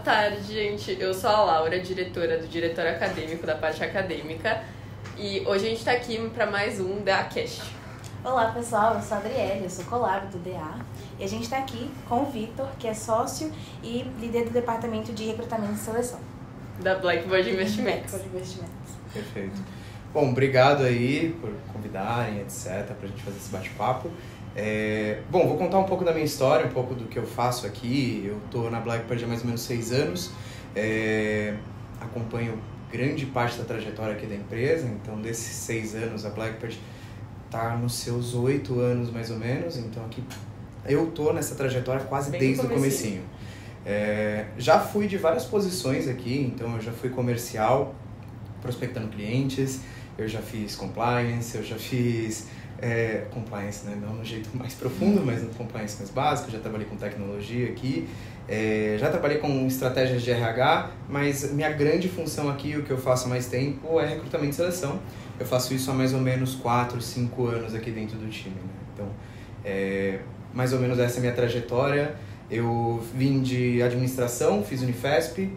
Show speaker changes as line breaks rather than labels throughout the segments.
tarde, gente. Eu sou a Laura, diretora do diretor acadêmico da parte acadêmica. E hoje a gente tá aqui para mais um DAcast.
Olá, pessoal. Eu sou a Adriele, eu sou collab do DA. E a gente tá aqui com o Vitor, que é sócio e líder do departamento de recrutamento e seleção.
Da Blackboard Investimentos.
Perfeito. Bom, obrigado aí por convidarem, etc, pra gente fazer esse bate-papo. Bom, vou contar um pouco da minha história, um pouco do que eu faço aqui. Eu tô na Blackboard há mais ou menos 6 anos. Acompanho grande parte da trajetória aqui da empresa. Então, desses 6 anos, a Blackboard tá nos seus 8 anos, mais ou menos. Então, aqui eu tô nessa trajetória quase desde o comecinho. Já fui de várias posições aqui. Então, eu já fui comercial, prospectando clientes. Eu já fiz compliance, eu já fiz... compliance, né? Não no jeito mais profundo, mas no compliance mais básico. Já trabalhei com tecnologia aqui, já trabalhei com estratégias de RH, mas minha grande função aqui, o que eu faço há mais tempo, é recrutamento e seleção. Eu faço isso há mais ou menos 4, 5 anos aqui dentro do time, né? Então, mais ou menos essa é a minha trajetória. Eu vim de administração, fiz Unifesp.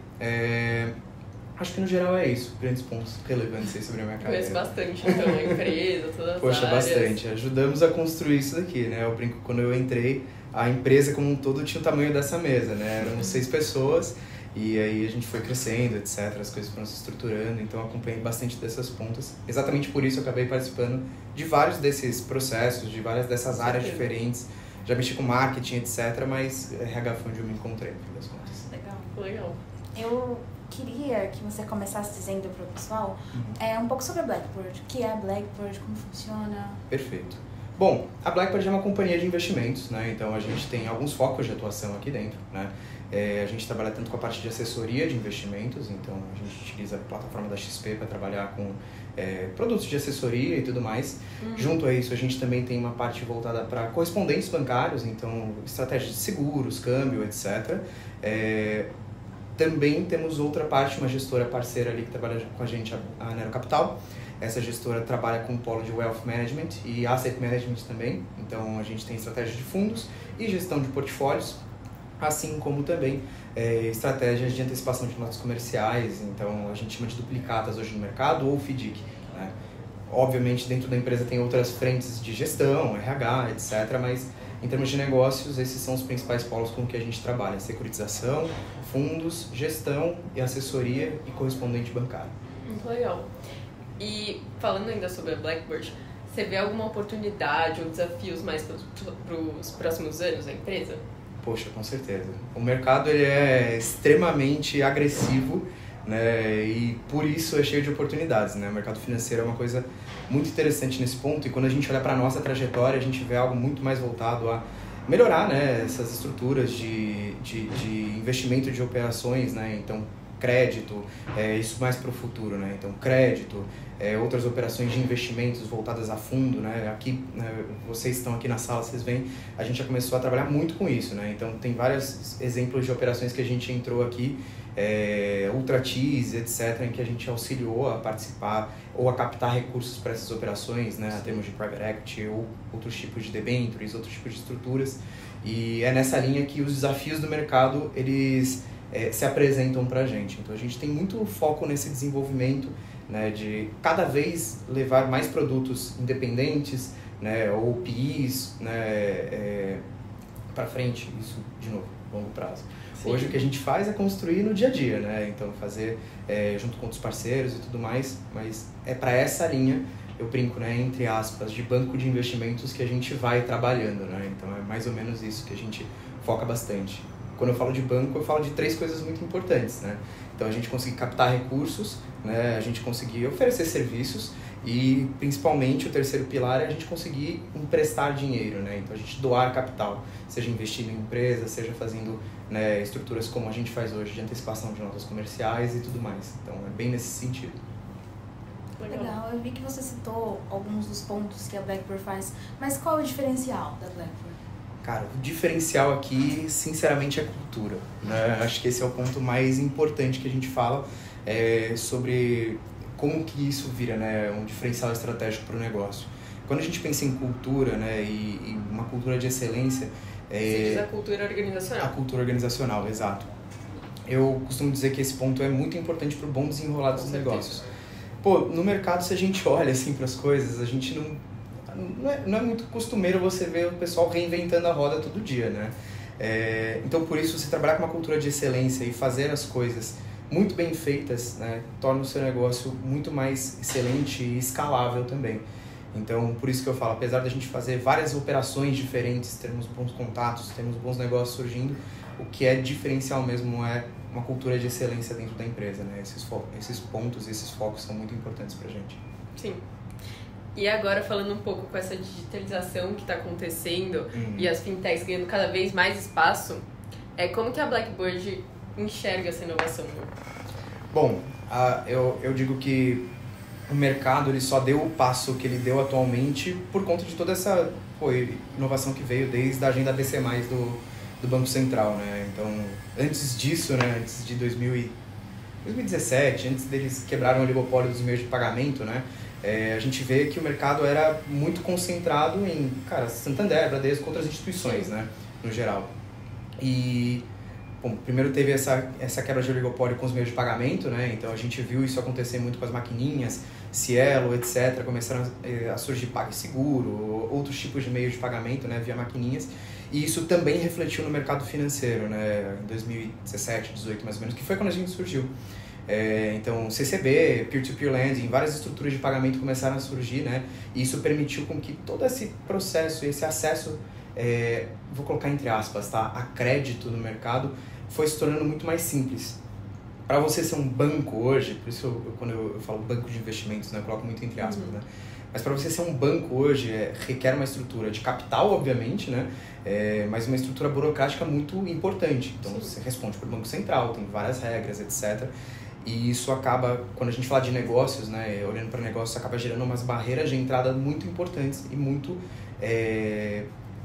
Acho que no geral é isso, grandes pontos relevantes aí sobre a minha carreira.
Conheço bastante, então, a empresa, todas as
Poxa,
áreas.
bastante. Ajudamos a construir isso daqui, né? Eu brinco, quando eu entrei, a empresa como um todo tinha o tamanho dessa mesa, né? Éramos 6 pessoas e aí a gente foi crescendo, etc. As coisas foram se estruturando, então eu acompanhei bastante dessas pontas. Exatamente por isso eu acabei participando de vários desses processos, de várias dessas áreas diferentes. Já mexi com marketing, etc. Mas RH foi onde eu me encontrei, no fim das contas.
Legal.
Eu queria que você começasse dizendo para o pessoal um pouco sobre a Blackboard. O que é a Blackboard, como funciona?
Perfeito. Bom, a Blackboard é uma companhia de investimentos, né? Então a gente tem alguns focos de atuação aqui dentro, né? A gente trabalha tanto com a parte de assessoria de investimentos, então a gente utiliza a plataforma da XP para trabalhar com produtos de assessoria e tudo mais. Junto a isso, a gente também tem uma parte voltada para correspondentes bancários, então estratégias de seguros, câmbio, etc. Também temos outra parte, uma gestora parceira ali que trabalha com a gente, a Nero Capital. Essa gestora trabalha com o polo de Wealth Management e Asset Management também. Então, a gente tem estratégias de fundos e gestão de portfólios, assim como também estratégias de antecipação de notas comerciais. Então, a gente chama de duplicatas hoje no mercado ou FDIC, né? Obviamente, dentro da empresa tem outras frentes de gestão, RH, etc., mas em termos de negócios, esses são os principais polos com que a gente trabalha: securitização, fundos, gestão e assessoria e correspondente bancário.
Muito legal. E falando ainda sobre a Blackboard, você vê alguma oportunidade ou desafios mais para os próximos anos da empresa?
Poxa, com certeza. O mercado ele é extremamente agressivo, né? E por isso é cheio de oportunidades, né? O mercado financeiro é uma coisa muito interessante nesse ponto, e quando a gente olha para a nossa trajetória, a gente vê algo muito mais voltado a melhorar, né, essas estruturas de investimento de operações, né? Então, crédito, isso mais para o futuro, né? Então, crédito, outras operações de investimentos voltadas a fundo, né? Aqui, vocês estão aqui na sala, vocês veem, a gente já começou a trabalhar muito com isso, né? Então, tem vários exemplos de operações que a gente entrou aqui, UltraTease, etc., em que a gente auxiliou a participar ou a captar recursos para essas operações, né, em termos de private equity ou outros tipos de debentures, outros tipos de estruturas. E é nessa linha que os desafios do mercado, eles se apresentam para a gente. Então, a gente tem muito foco nesse desenvolvimento, né, de cada vez levar mais produtos independentes, né, ou PIs, né, para frente, isso, de novo, longo prazo. Sim. Hoje o que a gente faz é construir no dia a dia, né? Então fazer junto com outros parceiros e tudo mais, mas é para essa linha, eu brinco, né, entre aspas, de banco de investimentos que a gente vai trabalhando, né? Então é mais ou menos isso que a gente foca bastante. Quando eu falo de banco, eu falo de 3 coisas muito importantes, né? Então a gente conseguir captar recursos, né? A gente conseguir oferecer serviços e principalmente o terceiro pilar é a gente conseguir emprestar dinheiro, né? Então a gente doar capital, seja investindo em empresa, seja fazendo, né, estruturas como a gente faz hoje de antecipação de notas comerciais e tudo mais. Então é bem nesse sentido.
Legal, eu vi que você citou alguns dos pontos que a Blackboard faz, mas qual é o diferencial da Blackboard?
Cara, o diferencial aqui, sinceramente, é cultura, né? Acho que esse é o ponto mais importante que a gente fala sobre como que isso vira, né, um diferencial estratégico para o negócio. Quando a gente pensa em cultura, né, e uma cultura de excelência...
Você diz a cultura organizacional.
A cultura organizacional, exato. eu costumo dizer que esse ponto é muito importante para o bom desenrolar dos negócios. Pô, no mercado, se a gente olha assim para as coisas, a gente não é muito costumeiro você ver o pessoal reinventando a roda todo dia, né? Então, por isso, você trabalhar com uma cultura de excelência e fazer as coisas muito bem feitas, né, torna o seu negócio muito mais excelente e escalável também. Então, por isso que eu falo, apesar da gente fazer várias operações diferentes, termos bons contatos, termos bons negócios surgindo, o que é diferencial mesmo é uma cultura de excelência dentro da empresa, né? Esses pontos, esses focos são muito importantes pra gente.
Sim. E agora, falando um pouco com essa digitalização que está acontecendo e as fintechs ganhando cada vez mais espaço, como que a Blackbird enxerga essa inovação?
Bom, eu digo que o mercado ele só deu o passo que ele deu atualmente por conta de toda essa inovação que veio desde a agenda BC+, do Banco Central, né? Então, antes disso, né, antes de 2017, antes deles quebrarem o oligopólio dos meios de pagamento, né, a gente vê que o mercado era muito concentrado em, Santander, Bradesco, outras instituições, né, no geral. E, bom, primeiro teve essa quebra de oligopólio com os meios de pagamento, né, então a gente viu isso acontecer muito com as maquininhas, Cielo, etc., começaram a surgir PagSeguro, outros tipos de meios de pagamento, né, via maquininhas, e isso também refletiu no mercado financeiro, né, em 2017, 2018 mais ou menos, que foi quando a gente surgiu. Então, CCB, Peer-to-Peer Lending, várias estruturas de pagamento começaram a surgir, né, e isso permitiu com que todo esse processo, esse acesso, vou colocar entre aspas, tá, a crédito no mercado, foi se tornando muito mais simples. Para você ser um banco hoje, por isso quando eu falo banco de investimentos, né, eu coloco muito entre aspas, né? Mas para você ser um banco hoje, requer uma estrutura de capital, obviamente, né? Mas uma estrutura burocrática muito importante. Então, você responde para o Banco Central, tem várias regras, etc. E isso acaba, quando a gente fala de negócios, né, olhando para negócios, acaba gerando umas barreiras de entrada muito importantes e muito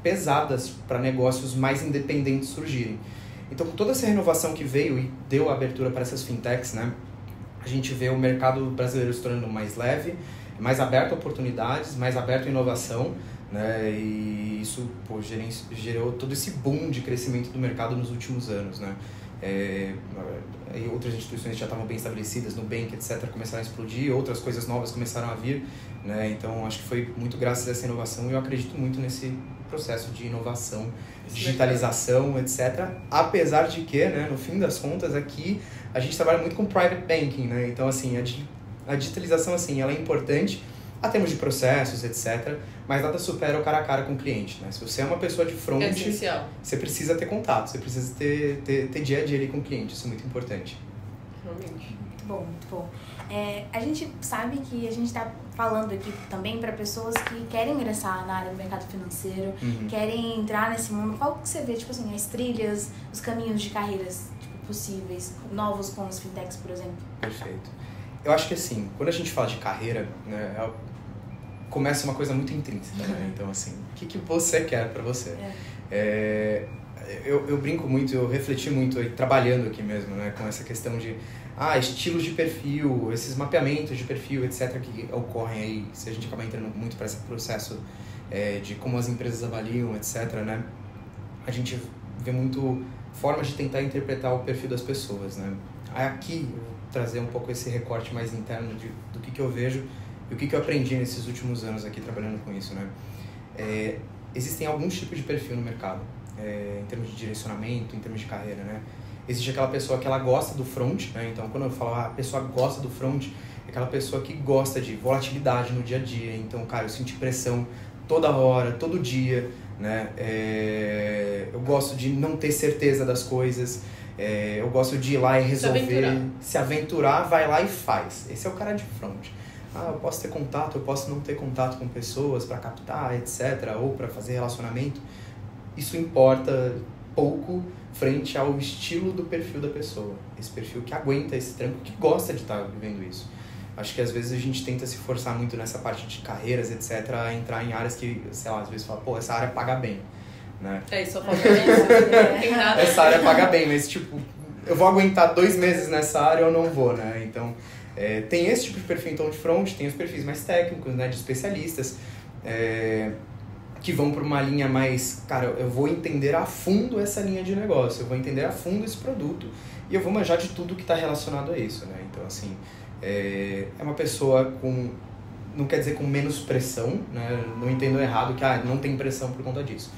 pesadas para negócios mais independentes surgirem. Então, com toda essa renovação que veio e deu abertura para essas fintechs, né, a gente vê o mercado brasileiro se tornando mais leve, mais aberto a oportunidades, mais aberto a inovação, né, e isso gerou todo esse boom de crescimento do mercado nos últimos anos, né. Outras instituições já estavam bem estabelecidas, Nubank, etc., começaram a explodir, outras coisas novas começaram a vir, né, então acho que foi muito graças a essa inovação e eu acredito muito nesse processo de inovação, digitalização, etc. Apesar de que, né, no fim das contas, aqui a gente trabalha muito com private banking, né, então assim, a digitalização assim, ela é importante a termos de processos, etc., mas nada supera o cara a cara com o cliente, né? Se você é uma pessoa de front, você precisa ter contato, você precisa ter dia a dia ali com o cliente, isso é muito importante.
Realmente.
Muito bom, muito bom. A gente sabe que a gente está falando aqui também para pessoas que querem ingressar na área do mercado financeiro, querem entrar nesse mundo. Qual que você vê, tipo assim, as trilhas, os caminhos de carreiras possíveis, novos com os fintechs, por exemplo?
Perfeito. Eu acho que assim, quando a gente fala de carreira, né, começa uma coisa muito intrínseca, né? Então assim, o que você quer para você? Eu brinco muito, eu refleti muito aí, trabalhando aqui mesmo, né, com essa questão de estilos de perfil, esses mapeamentos de perfil, etc., que ocorrem aí, se a gente acabar entrando muito para esse processo de como as empresas avaliam, etc., né, a gente vê muito formas de tentar interpretar o perfil das pessoas, né. Aqui, eu vou trazer um pouco esse recorte mais interno do que eu vejo e o que eu aprendi nesses últimos anos aqui trabalhando com isso, né. Existem alguns tipos de perfil no mercado, em termos de direcionamento, em termos de carreira, né. Existe aquela pessoa que ela gosta do front, né? Então quando eu falo a pessoa gosta do front, é aquela pessoa que gosta de volatilidade no dia a dia. Então, cara, eu senti pressão toda hora, todo dia, né? Eu gosto de não ter certeza das coisas, eu gosto de ir lá e resolver, se aventurar, vai lá e faz. Esse é o cara de front. Eu posso ter contato, eu posso não ter contato com pessoas para captar, etc., ou para fazer relacionamento. Isso importa pouco frente ao estilo do perfil da pessoa. Esse perfil que aguenta esse trampo, que gosta de estar vivendo isso. Acho que às vezes a gente tenta se forçar muito nessa parte de carreiras, etc., a entrar em áreas que, sei lá, às vezes fala, essa área paga bem, né?
Só falta isso, não tem nada.
Essa área paga bem, mas tipo, eu vou aguentar 2 meses nessa área ou não vou, né? Então, tem esse tipo de perfil então de front, tem os perfis mais técnicos, né, de especialistas, que vão para uma linha mais, cara, eu vou entender a fundo essa linha de negócio, eu vou entender a fundo esse produto e eu vou manjar de tudo que está relacionado a isso, né? Então, assim, é uma pessoa com, não quer dizer com menos pressão, né? Não entendo errado que não tem pressão por conta disso.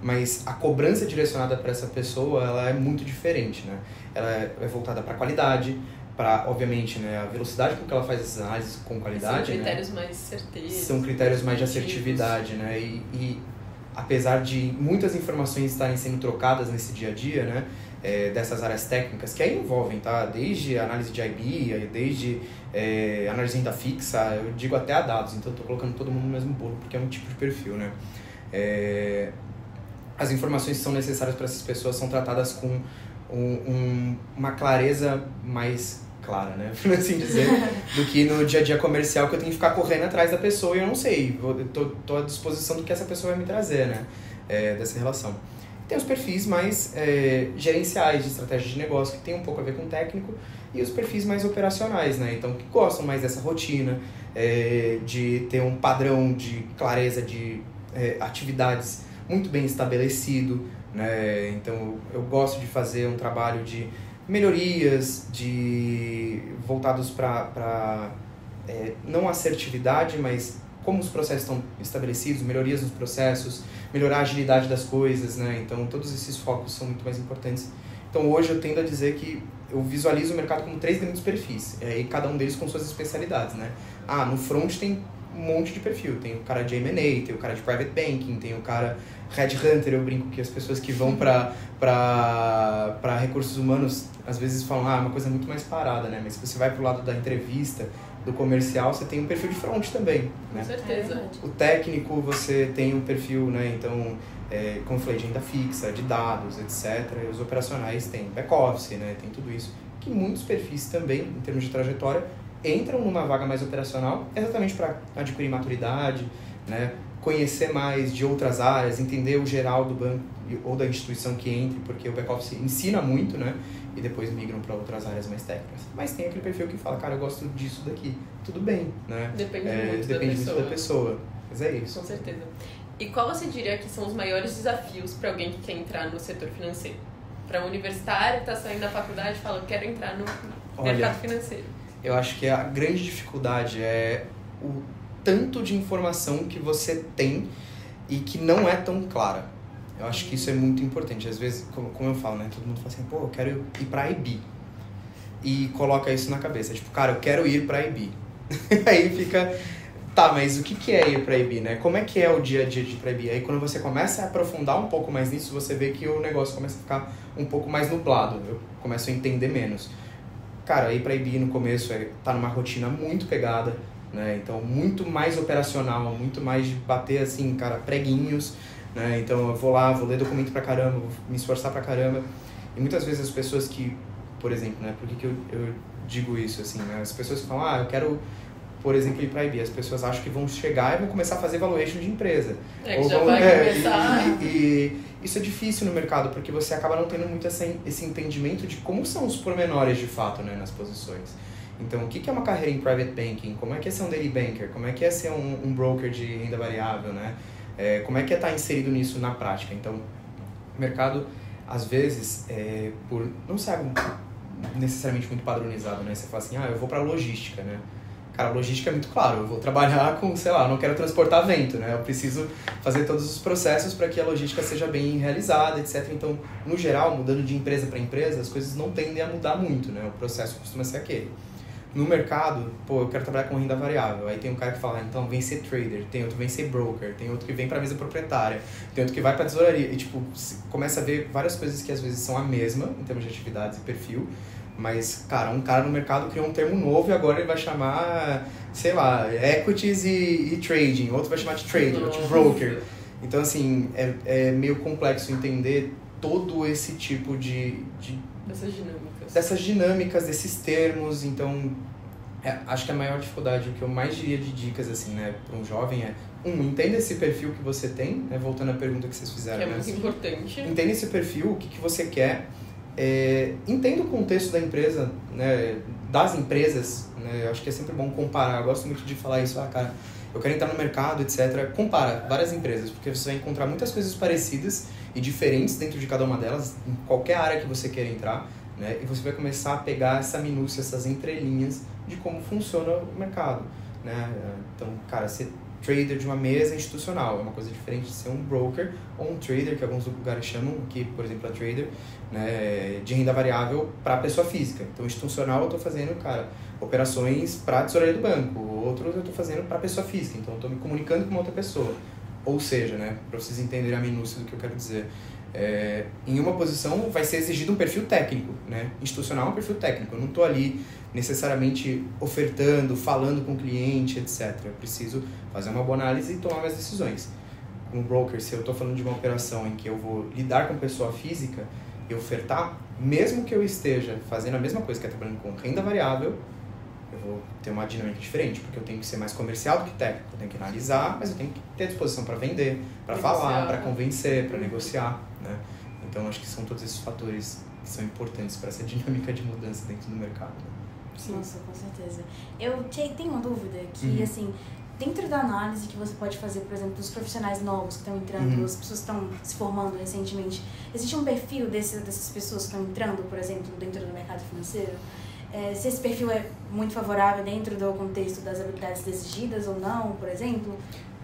Mas a cobrança direcionada para essa pessoa, ela é muito diferente, né? Ela é voltada para a qualidade, para, obviamente, né, a velocidade com que ela faz essas análises com qualidade.
São critérios,
né?
Mais certeiros.
São critérios mais de assertividade, né? E apesar de muitas informações estarem sendo trocadas nesse dia a dia, né? Dessas áreas técnicas, que aí envolvem, tá? Desde análise de IB, desde análise de renda fixa, eu digo até a dados, então eu tô colocando todo mundo no mesmo bolo, porque é um tipo de perfil, né? As informações que são necessárias para essas pessoas são tratadas com uma clareza mais clara, né? Por assim dizer, do que no dia a dia comercial, que eu tenho que ficar correndo atrás da pessoa e eu não sei, tô à disposição do que essa pessoa vai me trazer, né? Dessa relação. Tem os perfis mais gerenciais de estratégia de negócio, que tem um pouco a ver com o técnico, e os perfis mais operacionais, né? Então, que gostam mais dessa rotina, de ter um padrão de clareza de atividades muito bem estabelecido, né? Então, eu gosto de fazer um trabalho de melhorias, voltados para não assertividade, mas como os processos estão estabelecidos, melhorias nos processos, melhorar a agilidade das coisas, né? Então, todos esses focos são muito mais importantes. Então, hoje eu tendo a dizer que eu visualizo o mercado como 3 grandes perfis, e cada um deles com suas especialidades, né? No front tem um monte de perfil, tem o cara de M&A, tem o cara de private banking, tem o cara headhunter, eu brinco que as pessoas que vão para recursos humanos às vezes falam, uma coisa muito mais parada, né? Mas se você vai pro lado da entrevista, do comercial, você tem um perfil de front também, né?
Com certeza.
O técnico, você tem um perfil, né? Então, como eu falei, de renda fixa, de dados, etc. E os operacionais tem back-office, né? Tem tudo isso. Que muitos perfis também, em termos de trajetória, entram numa vaga mais operacional, exatamente para adquirir maturidade, né? Conhecer mais de outras áreas, entender o geral do banco ou da instituição que entre, porque o back-office ensina muito, né? E depois migram para outras áreas mais técnicas. Mas tem aquele perfil que fala, cara, eu gosto disso daqui. Tudo bem, né?
Depende muito
da pessoa. Mas é isso.
Com certeza. E qual você diria que são os maiores desafios para alguém que quer entrar no setor financeiro? Para um universitário que está saindo da faculdade e fala, eu quero entrar no mercado financeiro.
Eu acho que a grande dificuldade é o tanto de informação que você tem e que não é tão clara. Eu acho que isso é muito importante. Às vezes, como eu falo, né? Todo mundo fala assim, eu quero ir pra IB. E coloca isso na cabeça. Tipo, cara, eu quero ir pra IB. Aí fica, tá, mas o que é ir pra IB, né? Como é que é o dia a dia de ir pra IB? Aí quando você começa a aprofundar um pouco mais nisso, você vê que o negócio começa a ficar um pouco mais nublado. Eu começo a entender menos. Cara, ir pra IB no começo tá numa rotina muito pegada, né? Então, muito mais operacional, muito mais de bater, assim, cara, preguinhos, né? Então, eu vou lá, vou ler documento pra caramba, vou me esforçar pra caramba. E muitas vezes as pessoas que, por exemplo, né? Por que eu digo isso, assim, né? As pessoas que falam, eu quero, por exemplo, ir pra IB. As pessoas acham que vão chegar e vão começar a fazer valuation de empresa.
Que já vai começar.
E isso é difícil no mercado, porque você acaba não tendo muito esse entendimento de como são os pormenores de fato, né, nas posições. Então, o que é uma carreira em private banking? Como é que é ser um daily banker? Como é que é ser um broker de renda variável, né? Como é que é estar inserido nisso na prática? Então, o mercado, às vezes, por não ser algo necessariamente muito padronizado, né? Você fala assim, eu vou para logística, né? Cara, a logística é muito claro, eu vou trabalhar com, sei lá, eu não quero transportar vento, né? Eu preciso fazer todos os processos para que a logística seja bem realizada, etc. Então, no geral, mudando de empresa para empresa, as coisas não tendem a mudar muito, né? O processo costuma ser aquele. No mercado, eu quero trabalhar com renda variável. Aí tem um cara que fala, então, vem ser trader, tem outro que vem ser broker, tem outro que vem para mesa proprietária, tem outro que vai para tesouraria. E, tipo, começa a ver várias coisas que às vezes são a mesma, em termos de atividades e perfil, mas, cara, um cara no mercado criou um termo novo e agora ele vai chamar, sei lá, equities e trading. Outro vai chamar de trader, outro de broker. Então, assim, é meio complexo entender todo esse tipo dessas dinâmicas, desses termos. Então, acho que a maior dificuldade, o que eu mais diria de dicas, assim, né, para um jovem entenda esse perfil que você tem, né, voltando à pergunta que vocês fizeram.
Que é muito importante.
Entenda esse perfil, o que você quer. entenda o contexto da empresa, né, das empresas, né, eu acho que é sempre bom comparar, eu gosto muito de falar isso, cara, eu quero entrar no mercado, etc. Compara várias empresas, porque você vai encontrar muitas coisas parecidas e diferentes dentro de cada uma delas, em qualquer área que você queira entrar, né, e você vai começar a pegar essa minúcia, essas entrelinhas de como funciona o mercado, né. Então, cara, ser trader de uma mesa institucional é uma coisa diferente de ser um broker ou um trader, que alguns lugares chamam, que por exemplo é trader, né, de renda variável para pessoa física. Então, institucional eu estou fazendo, cara, operações para a tesouraria do banco, outros eu estou fazendo para pessoa física, então eu estou me comunicando com uma outra pessoa. Ou seja, né, para vocês entenderem a minúcia do que eu quero dizer, em uma posição vai ser exigido um perfil técnico, né? Institucional é um perfil técnico, eu não estou ali necessariamente ofertando, falando com o cliente, etc. Eu preciso fazer uma boa análise e tomar minhas decisões. Como broker, se eu estou falando de uma operação em que eu vou lidar com pessoa física e ofertar, mesmo que eu esteja fazendo a mesma coisa que é trabalhando com renda variável, eu vou ter uma dinâmica diferente, porque eu tenho que ser mais comercial do que técnico. Eu tenho que analisar, mas eu tenho que ter disposição para vender, para falar, para convencer, para negociar, né? Então, acho que são todos esses fatores que são importantes para essa dinâmica de mudança dentro do mercado.
Sim. Nossa, com certeza. Eu tenho uma dúvida que, assim, dentro da análise que você pode fazer, por exemplo, dos profissionais novos que estão entrando, as pessoas que estão se formando recentemente, existe um perfil dessas pessoas que estão entrando, por exemplo, dentro do mercado financeiro? Se esse perfil é muito favorável dentro do contexto das habilidades exigidas ou não, por exemplo?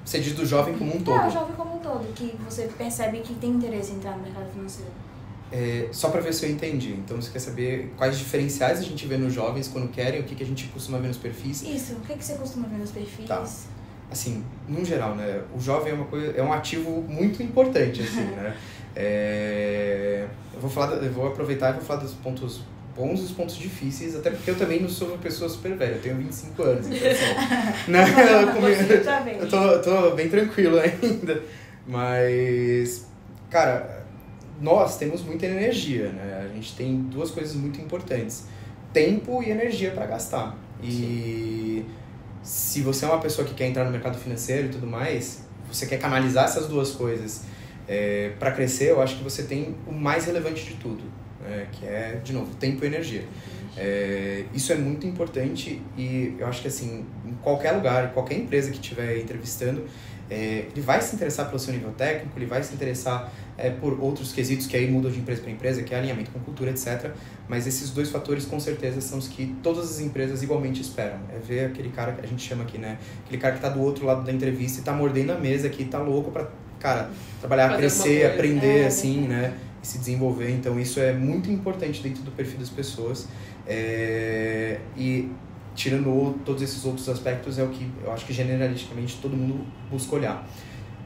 Você diz do jovem como um todo?
O jovem como um todo, que você percebe que tem interesse em entrar no mercado financeiro.
Só para ver se eu entendi. Então, você quer saber quais diferenciais a gente vê nos jovens quando querem, o que a gente costuma ver nos perfis?
Isso, o que você costuma ver nos perfis?
Tá. Assim, no geral, né, o jovem é um ativo muito importante, assim, né? Eu vou aproveitar e vou falar dos pontos bons e os pontos difíceis, até porque eu também não sou uma pessoa super velha, eu tenho 25 anos, então assim, né, eu tô bem tranquilo ainda, mas, cara, nós temos muita energia, né, a gente tem duas coisas muito importantes, tempo e energia para gastar, e se você é uma pessoa que quer entrar no mercado financeiro e tudo mais, você quer canalizar essas duas coisas para crescer, eu acho que você tem o mais relevante de tudo, que é, de novo, tempo e energia. Isso é muito importante e eu acho que, assim, em qualquer lugar, em qualquer empresa que estiver entrevistando, ele vai se interessar pelo seu nível técnico, ele vai se interessar por outros quesitos que aí mudam de empresa para empresa, que é alinhamento com cultura, etc. Mas esses dois fatores, com certeza, são os que todas as empresas igualmente esperam. É ver aquele cara que a gente chama aqui, né? Aquele cara que tá do outro lado da entrevista e tá mordendo a mesa aqui, tá louco pra, cara, trabalhar, fazer crescer, aprender, assim, né? E se desenvolver. Então, isso é muito importante dentro do perfil das pessoas. E tirando todos esses outros aspectos, é o que eu acho que generalisticamente todo mundo busca olhar.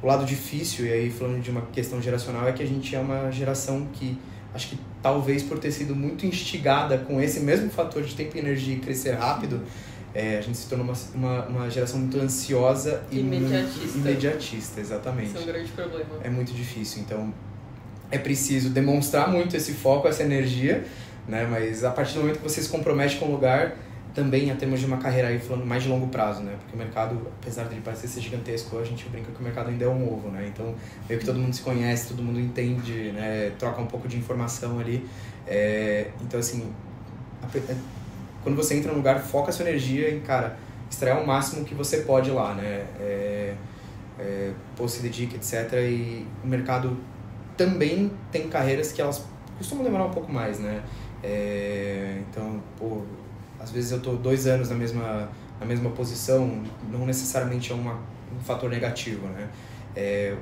O lado difícil, e aí falando de uma questão geracional, é que a gente é uma geração que, acho que talvez por ter sido muito instigada com esse mesmo fator de tempo e energia e crescer rápido, a gente se tornou uma geração muito ansiosa e muito imediatista, exatamente.
Isso é um grande problema.
É muito difícil, então é preciso demonstrar muito esse foco, essa energia, né? Mas a partir do momento que você se compromete com o lugar, também a termos de uma carreira aí falando mais de longo prazo, né? Porque o mercado, apesar de ele parecer ser gigantesco, a gente brinca que o mercado ainda é um ovo, né? Então, meio que todo mundo se conhece, todo mundo entende, né? Troca um pouco de informação ali. Então, assim, quando você entra no lugar, foca a sua energia em, cara, extrair o máximo que você pode lá, né? Se dedica, etc. E o mercado também tem carreiras que elas costumam demorar um pouco mais, né? Então, às vezes eu tô 2 anos na mesma posição, não necessariamente é um fator negativo, né?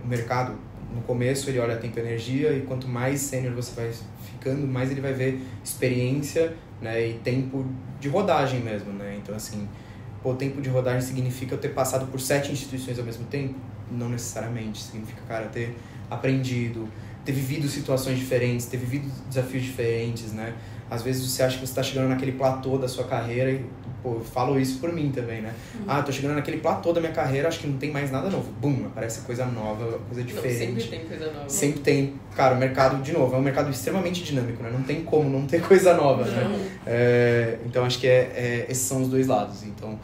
O mercado, no começo, ele olha tempo e energia, e quanto mais sênior você vai ficando, mais ele vai ver experiência, né? E tempo de rodagem mesmo, né? Então, assim, tempo de rodagem significa eu ter passado por 7 instituições ao mesmo tempo? Não necessariamente. Significa, cara, ter aprendido, ter vivido situações diferentes, ter vivido desafios diferentes, né? Às vezes você acha que você está chegando naquele platô da sua carreira e, eu falo isso por mim também, né? Eu tô chegando naquele platô da minha carreira, acho que não tem mais nada novo. Bum, aparece coisa nova, coisa diferente.
Não, sempre tem coisa nova.
Sempre tem. Cara, o mercado, de novo, é um mercado extremamente dinâmico, né? Não tem como não ter coisa nova, né? Então, acho que esses são os dois lados. Então,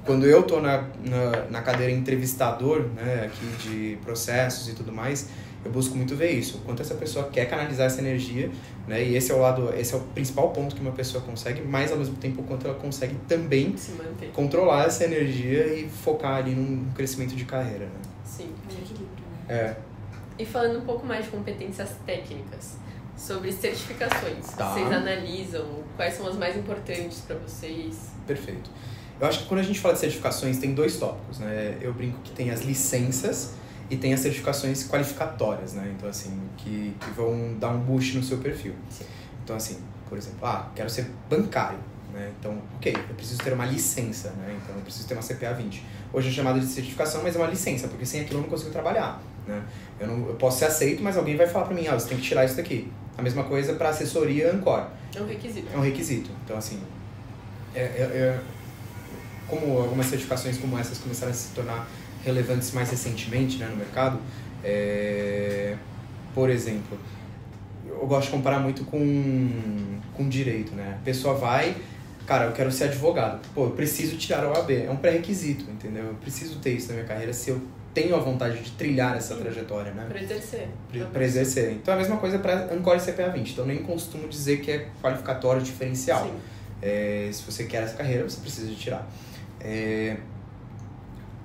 quando eu tô na cadeira entrevistador, né, aqui de processos e tudo mais, eu busco muito ver isso, o quanto essa pessoa quer canalizar essa energia, né? E esse é o principal ponto que uma pessoa consegue, mas ao mesmo tempo o quanto ela consegue também
se manter,
controlar essa energia e focar ali num crescimento de carreira, né?
Sim.
Um equilíbrio, né?
E falando um pouco mais de competências técnicas, sobre certificações,
Tá.
vocês analisam quais são as mais importantes para vocês?
Perfeito. Eu acho que quando a gente fala de certificações, tem 2 tópicos, né? Eu brinco que tem as licenças e tem as certificações qualificatórias, né? Então, assim, que vão dar um boost no seu perfil.
Sim.
Então, assim, por exemplo, quero ser bancário, né? Então, ok, eu preciso ter uma licença, né? Então, eu preciso ter uma CPA 20. Hoje é chamada de certificação, mas é uma licença, porque sem aquilo eu não consigo trabalhar, né? Eu posso ser aceito, mas alguém vai falar pra mim, você tem que tirar isso daqui. A mesma coisa para assessoria Ancor.
É um requisito.
É um requisito. Então, assim, como algumas certificações como essas começaram a se tornar relevantes mais recentemente, né, no mercado, por exemplo, eu gosto de comparar muito com direito, né? A pessoa vai, cara, eu quero ser advogado. Pô, eu preciso tirar a OAB. É um pré-requisito, entendeu? Eu preciso ter isso na minha carreira se eu tenho a vontade de trilhar essa trajetória, né?
Para exercer.
Para exercer. Então é a mesma coisa para Ancor e CPA 20. Então nem costumo dizer que é qualificatório diferencial. Se você quer essa carreira, você precisa de tirar.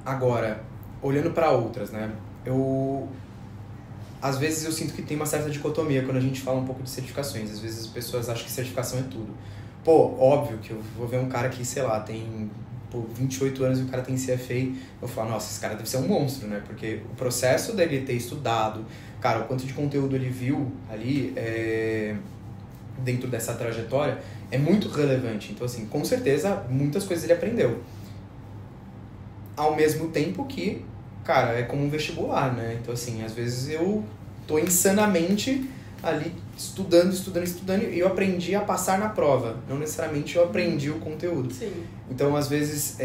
Agora, olhando para outras, né? Às vezes eu sinto que tem uma certa dicotomia quando a gente fala um pouco de certificações. Às vezes as pessoas acham que certificação é tudo. Pô, óbvio que eu vou ver um cara que, sei lá, tem 28 anos e o cara tem CFA, eu falo, nossa, esse cara deve ser um monstro, né? Porque o processo dele ter estudado, cara, o quanto de conteúdo ele viu ali dentro dessa trajetória é muito relevante. Então, assim, com certeza, muitas coisas ele aprendeu. Ao mesmo tempo que, cara, é como um vestibular, né? Então, assim, às vezes eu tô insanamente ali estudando, e eu aprendi a passar na prova. Não necessariamente eu aprendi o conteúdo.
Sim.
Então, às vezes,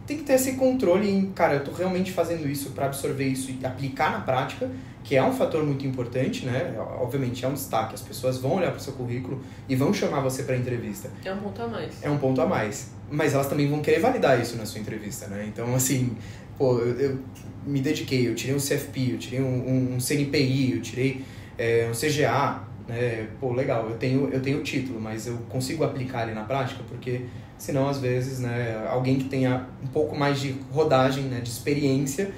tem que ter esse controle em, cara, eu tô realmente fazendo isso para absorver isso e aplicar na prática, que é um fator muito importante, né? Obviamente, é um destaque. As pessoas vão olhar pro seu currículo e vão chamar você para entrevista.
É um ponto a mais.
É um ponto a mais. Mas elas também vão querer validar isso na sua entrevista, né? Então, assim, pô, eu me dediquei, eu tirei um CFP, eu tirei um CNPI, eu tirei um CGA, né? Pô, legal, eu tenho o título, mas eu consigo aplicar ele na prática, porque senão, às vezes, né, alguém que tenha um pouco mais de rodagem, né, de experiência,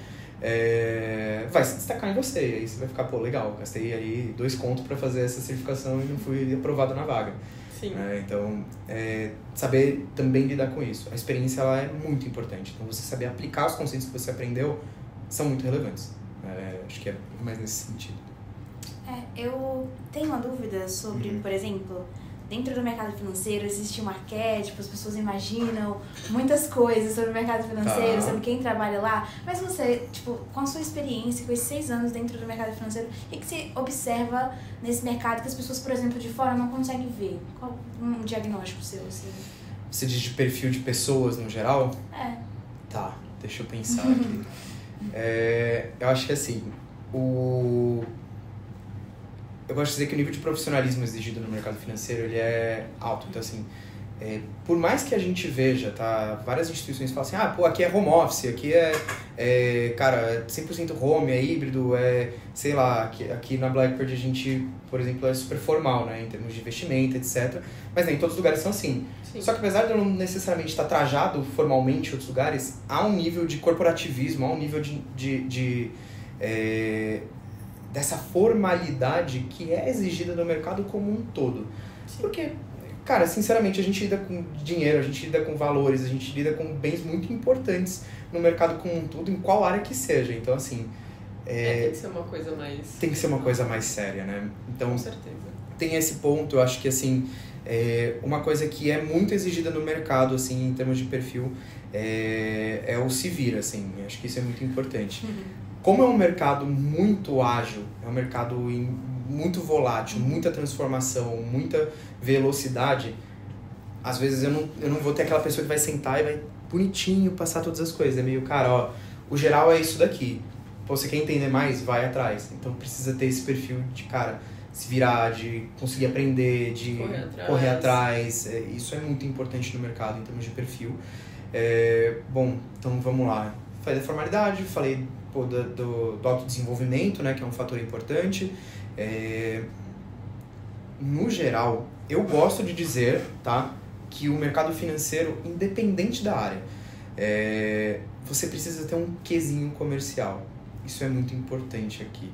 vai se destacar em você. E aí você vai ficar, pô, legal, gastei aí 2 contos para fazer essa certificação e não fui aprovado na vaga.
Sim.
Então, saber também lidar com isso. A experiência, ela é muito importante. Então, você saber aplicar os conceitos que você aprendeu são muito relevantes. Acho que é mais nesse sentido.
Eu tenho uma dúvida sobre, por exemplo, dentro do mercado financeiro existe um arquétipo, as pessoas imaginam muitas coisas sobre o mercado financeiro, sobre quem trabalha lá, mas você, tipo, com a sua experiência, com esses 6 anos dentro do mercado financeiro, o que você observa nesse mercado que as pessoas, por exemplo, de fora não conseguem ver? Qual um diagnóstico seu, assim?
Você diz de perfil de pessoas no geral? Tá, deixa eu pensar aqui. Eu acho que assim, eu gosto de dizer que o nível de profissionalismo exigido no mercado financeiro, ele é alto. Então, assim, por mais que a gente veja, tá, várias instituições falam assim, pô, aqui é home office, aqui cara, 100% home, é híbrido, sei lá, aqui na Blackbird a gente, por exemplo, é super formal, né, em termos de investimento, etc. Mas nem todos os lugares são assim.
Sim.
Só que apesar de eu não necessariamente estar trajado formalmente em outros lugares, há um nível de corporativismo, há um nível dessa formalidade que é exigida no mercado como um todo.
Sim.
Porque, cara, sinceramente, a gente lida com dinheiro, a gente lida com valores, a gente lida com bens muito importantes no mercado como um todo, em qual área que seja. Então, assim...
tem que ser uma coisa mais...
Tem que ser uma coisa mais séria, né? Então,
com certeza.
Tem esse ponto, eu acho que, assim, uma coisa que é muito exigida no mercado, assim, em termos de perfil, é o se vir, assim. Acho que isso é muito importante. Como é um mercado muito ágil, é um mercado muito volátil, muita transformação, muita velocidade, às vezes eu não vou ter aquela pessoa que vai sentar e vai bonitinho passar todas as coisas. É meio, cara, o geral é isso daqui. Pô, você quer entender mais? Vai atrás. Então precisa ter esse perfil de, cara, se virar, de conseguir aprender, de correr atrás. Isso é muito importante no mercado em termos de perfil. Bom, então vamos lá. falei da formalidade, falei do autodesenvolvimento, né, que é um fator importante. No geral, eu gosto de dizer, tá, que o mercado financeiro, independente da área, você precisa ter um quesinho comercial. Isso é muito importante aqui.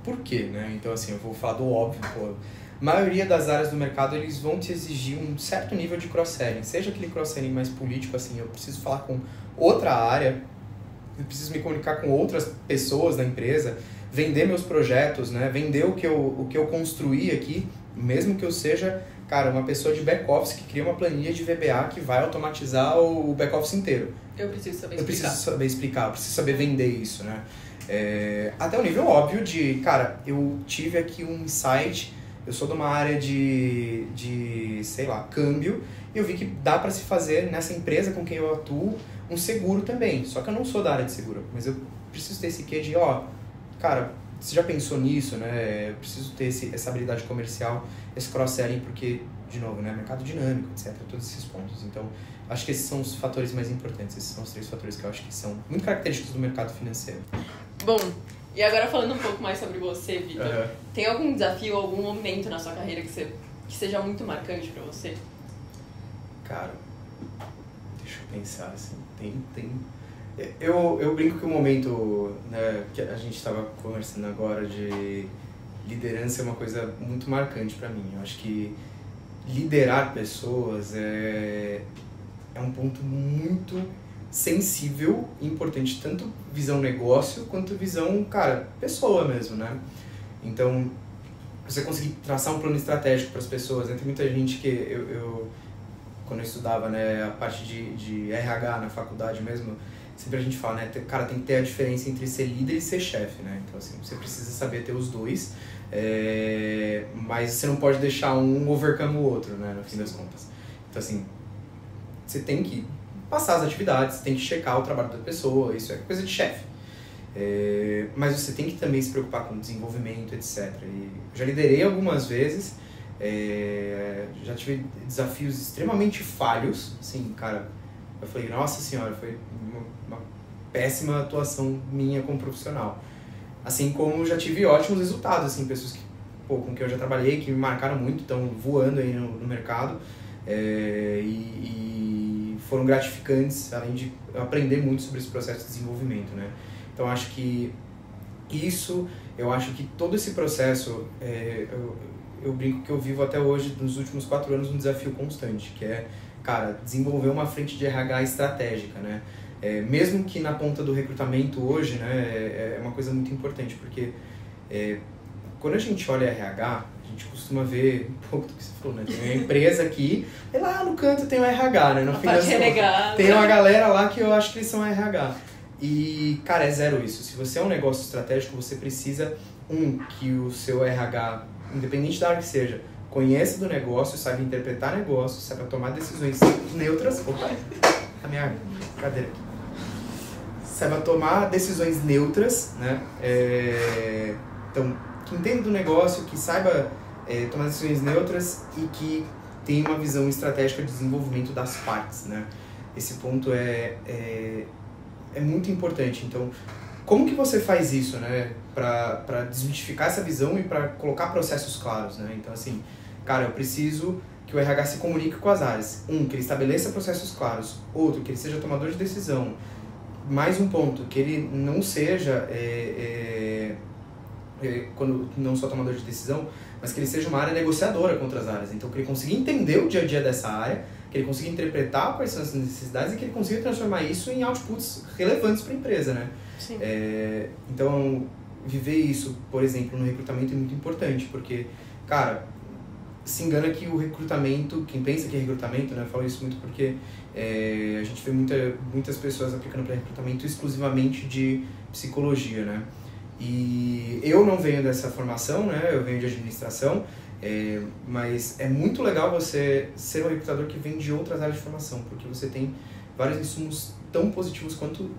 Por quê, né? Então, assim, eu vou falar do óbvio, a maioria das áreas do mercado, eles vão te exigir um certo nível de cross-selling. Seja aquele cross-selling mais político, assim, eu preciso falar com outra área, eu preciso me comunicar com outras pessoas da empresa, vender meus projetos, né? Vender o que eu construí aqui, mesmo que eu seja, cara, uma pessoa de back-office que cria uma planilha de VBA que vai automatizar o back-office inteiro.
Eu preciso saber explicar.
Eu preciso saber vender isso, né? Até o nível óbvio de, cara, eu tive aqui um insight, eu sou de uma área de sei lá, câmbio, e eu vi que dá para se fazer nessa empresa com quem eu atuo um seguro também. Só que eu não sou da área de seguro, mas eu preciso ter esse quê de, cara, você já pensou nisso, né? Eu preciso ter essa habilidade comercial, esse cross-selling, porque, de novo, né? Mercado dinâmico, etc. Todos esses pontos. Então, acho que esses são os fatores mais importantes. Esses são os 3 fatores que eu acho que são muito característicos do mercado financeiro.
Bom, e agora falando um pouco mais sobre você, Vitor. Tem algum desafio, algum momento na sua carreira que seja muito marcante pra você?
Cara, deixa eu pensar, assim. Eu brinco que o momento, né, que a gente estava conversando agora de liderança é uma coisa muito marcante para mim. Eu acho que liderar pessoas é um ponto muito sensível e importante, tanto visão negócio quanto visão, cara, pessoa mesmo, né? Então, você conseguir traçar um plano estratégico para as pessoas, né? Tem muita gente que eu quando eu estudava, né, a parte de RH na faculdade mesmo, sempre a gente fala, né, cara, tem que ter a diferença entre ser líder e ser chefe, né? Então, assim, você precisa saber ter os dois, mas você não pode deixar um overcome o outro, né, no fim das contas. Então, assim, você tem que passar as atividades, você tem que checar o trabalho da pessoa, isso é coisa de chefe. Mas você tem que também se preocupar com o desenvolvimento, etc. E já liderei algumas vezes, já tive desafios extremamente falhos, assim, cara, eu falei, nossa senhora, foi uma péssima atuação minha como profissional. Assim como já tive ótimos resultados, assim, pessoas com quem eu já trabalhei, que me marcaram muito, estão voando aí no mercado, e foram gratificantes, além de aprender muito sobre esse processo de desenvolvimento, né? Então, acho que eu acho que todo esse processo, eu brinco que eu vivo até hoje, nos últimos 4 anos, um desafio constante, que é, cara, desenvolver uma frente de RH estratégica, né? Mesmo que na ponta do recrutamento hoje, né, é uma coisa muito importante, porque quando a gente olha RH, a gente costuma ver um pouco do que você falou, né? Tem uma empresa aqui, e lá no canto tem o RH, né? No fim das contas, tem uma galera lá que eu acho que eles são RH. E, cara, é zero isso. Se você é um negócio estratégico, você precisa, que o seu RH, independente da área que seja, conheça do negócio, saiba interpretar negócio, saiba tomar decisões neutras. Opa, a minha cadeira aqui. Saiba tomar decisões neutras, né? Então, que entenda do negócio, que saiba tomar decisões neutras e que tenha uma visão estratégica de desenvolvimento das partes, né? Esse ponto é muito importante. Então, como que você faz isso, né? Para desmistificar essa visão e para colocar processos claros, né? Então, assim, cara, eu preciso que o RH se comunique com as áreas. Que ele estabeleça processos claros. Outro, que ele seja tomador de decisão. Mais um ponto, que ele não seja, quando não só tomador de decisão, mas que ele seja uma área negociadora com outras áreas. Então, que ele consiga entender o dia a dia dessa área, que ele consiga interpretar quais são as necessidades e que ele consiga transformar isso em outputs relevantes para a empresa, né?
Sim.
Então, viver isso, por exemplo, no recrutamento é muito importante, porque, cara, se engana que o recrutamento, quem pensa que é recrutamento, né? Eu falo isso muito porque a gente vê muitas pessoas aplicando para recrutamento exclusivamente de psicologia, né? E eu não venho dessa formação, né? Eu venho de administração, mas é muito legal você ser um recrutador que vem de outras áreas de formação, porque você tem vários insumos tão positivos quanto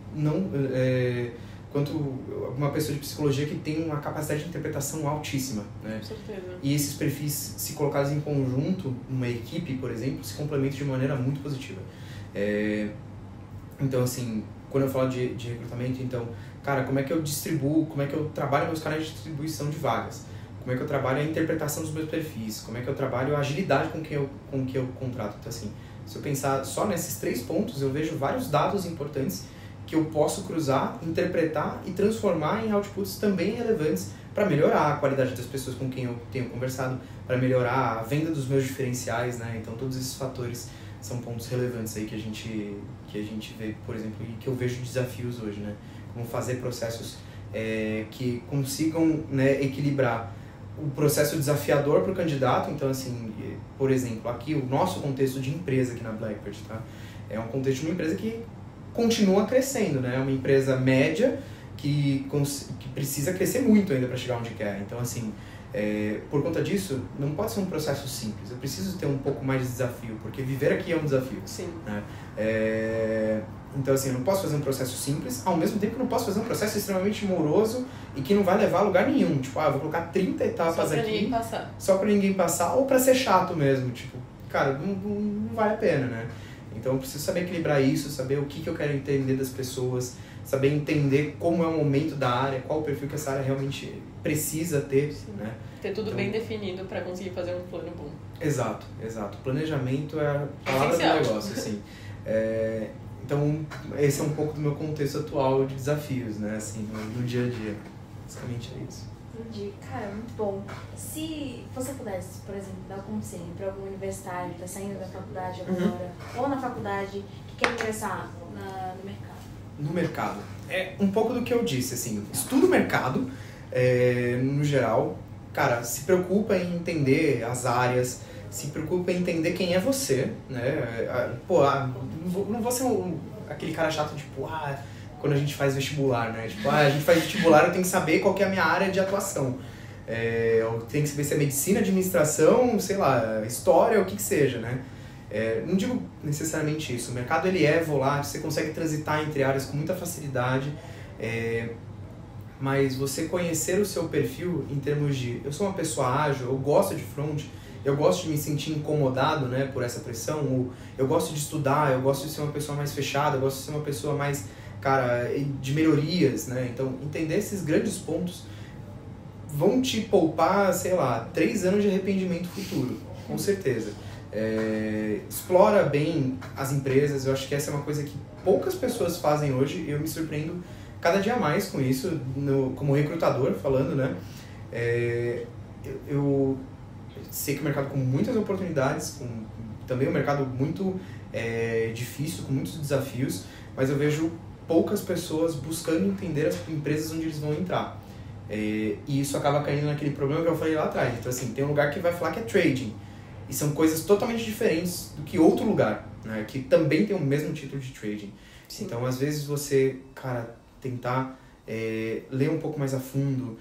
uma pessoa de psicologia que tem uma capacidade de interpretação altíssima, né?
Com certeza.
E esses perfis, se colocados em conjunto, numa equipe, por exemplo, se complementam de maneira muito positiva. Então, assim, quando eu falo de recrutamento, então, cara, como é que eu distribuo, como é que eu trabalho meus canais de distribuição de vagas? Como é que eu trabalho a interpretação dos meus perfis? Como é que eu trabalho a agilidade com que eu contrato? Então, assim, se eu pensar só nesses 3 pontos, eu vejo vários dados importantes que eu posso cruzar, interpretar e transformar em outputs também relevantes para melhorar a qualidade das pessoas com quem eu tenho conversado, para melhorar a venda dos meus diferenciais, né? Então, todos esses fatores são pontos relevantes aí que a gente vê, por exemplo, e que eu vejo desafios hoje, né? Como fazer processos que consigam, né, equilibrar o processo desafiador para o candidato. Então, assim, por exemplo, aqui o nosso contexto de empresa aqui na Blackbird, tá? É um contexto de uma empresa que continua crescendo, né? É uma empresa média que precisa crescer muito ainda para chegar onde quer. Então, assim, por conta disso, não pode ser um processo simples. Eu preciso ter um pouco mais de desafio, porque viver aqui é um desafio.
Sim.
Né? Então, assim, eu não posso fazer um processo simples, ao mesmo tempo que eu não posso fazer um processo extremamente moroso e que não vai levar a lugar nenhum. Tipo, eu vou colocar 30 etapas aqui só pra ninguém passar, ou pra ser chato mesmo. Tipo, cara, não vale a pena, né? Então, eu preciso saber equilibrar isso, saber o que eu quero entender das pessoas, saber entender como é o momento da área, qual o perfil que essa área realmente precisa ter.
Sim.
Né?
Ter tudo bem definido para conseguir fazer um plano bom.
Exato. Planejamento é a palavra do negócio, assim. Então, esse é um pouco do meu contexto atual de desafios, né, assim, no dia a dia. Basicamente é isso.
Entendi. Cara, muito bom. Se você pudesse, por exemplo, dar um conselho para algum universitário que está saindo da faculdade agora, ou na faculdade, que quer ingressar no mercado.
No mercado. É um pouco do que eu disse, assim, estuda o mercado, no geral. Cara, se preocupa em entender as áreas, se preocupa em entender quem é você, né? Pô, não vou ser aquele cara chato, tipo, quando a gente faz vestibular, né? Tipo, a gente faz vestibular, eu tenho que saber qual que é a minha área de atuação. Eu tenho que saber se é medicina, administração, sei lá, história, o que seja, né? Não digo necessariamente isso. O mercado, ele é volátil, você consegue transitar entre áreas com muita facilidade, mas você conhecer o seu perfil em termos de, eu sou uma pessoa ágil, eu gosto de front, eu gosto de me sentir incomodado, né, por essa pressão, eu gosto de estudar, eu gosto de ser uma pessoa mais fechada, eu gosto de ser uma pessoa mais, cara, de melhorias, né? Então, entender esses grandes pontos vão te poupar, sei lá, 3 anos de arrependimento futuro, com certeza. Explora bem as empresas, eu acho que essa é uma coisa que poucas pessoas fazem hoje, e eu me surpreendo cada dia mais com isso, como recrutador falando, né? Eu sei que o mercado com muitas oportunidades, também um mercado muito difícil, com muitos desafios, mas eu vejo poucas pessoas buscando entender as empresas onde eles vão entrar. E isso acaba caindo naquele problema que eu falei lá atrás. Então, assim, tem um lugar que vai falar que é trading, e são coisas totalmente diferentes do que outro lugar, né, que também tem o mesmo título de trading. Sim. Então, às vezes, você, cara, tentar ler um pouco mais a fundo,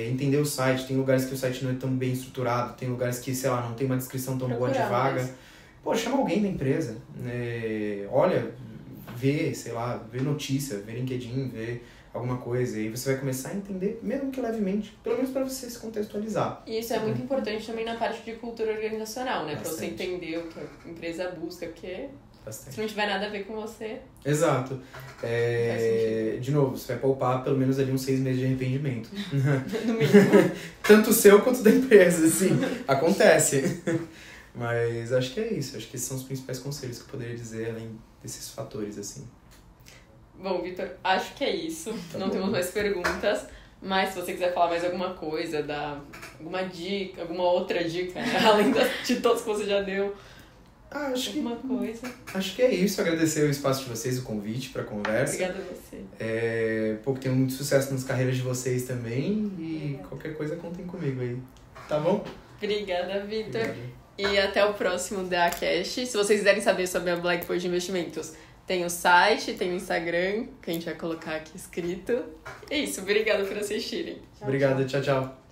entender o site. Tem lugares que o site não é tão bem estruturado, tem lugares que, sei lá, não tem uma descrição tão boa de vaga. Pô, chama alguém da empresa, olha, vê, sei lá, vê notícia, vê LinkedIn, vê alguma coisa, e você vai começar a entender, mesmo que levemente, pelo menos para você se contextualizar.
E isso é muito importante também na parte de cultura organizacional, né? Para você entender o que a empresa busca, porque se não tiver nada a ver com você...
Exato. De novo, você vai poupar pelo menos ali uns 6 meses de arrependimento.
No mínimo.
Tanto o seu quanto da empresa, assim. Acontece. Mas acho que é isso. Acho que esses são os principais conselhos que eu poderia dizer, além desses fatores, assim.
Bom, Vitor, acho que é isso. Não temos mais perguntas. Mas se você quiser falar mais alguma coisa, dar alguma dica, alguma outra dica, né? Além de todas que você já deu...
Acho que é isso. Agradecer o espaço de vocês, o convite para a conversa.
Obrigada a você.
Que tenham muito sucesso nas carreiras de vocês também. E qualquer coisa, contem comigo aí. Tá bom?
Obrigada, Vitor. E até o próximo DACast. Se vocês quiserem saber sobre a Blackbird Investimentos, tem o site, tem o Instagram, que a gente vai colocar aqui escrito. É isso. Obrigada por assistirem.
Obrigado. Tchau, tchau.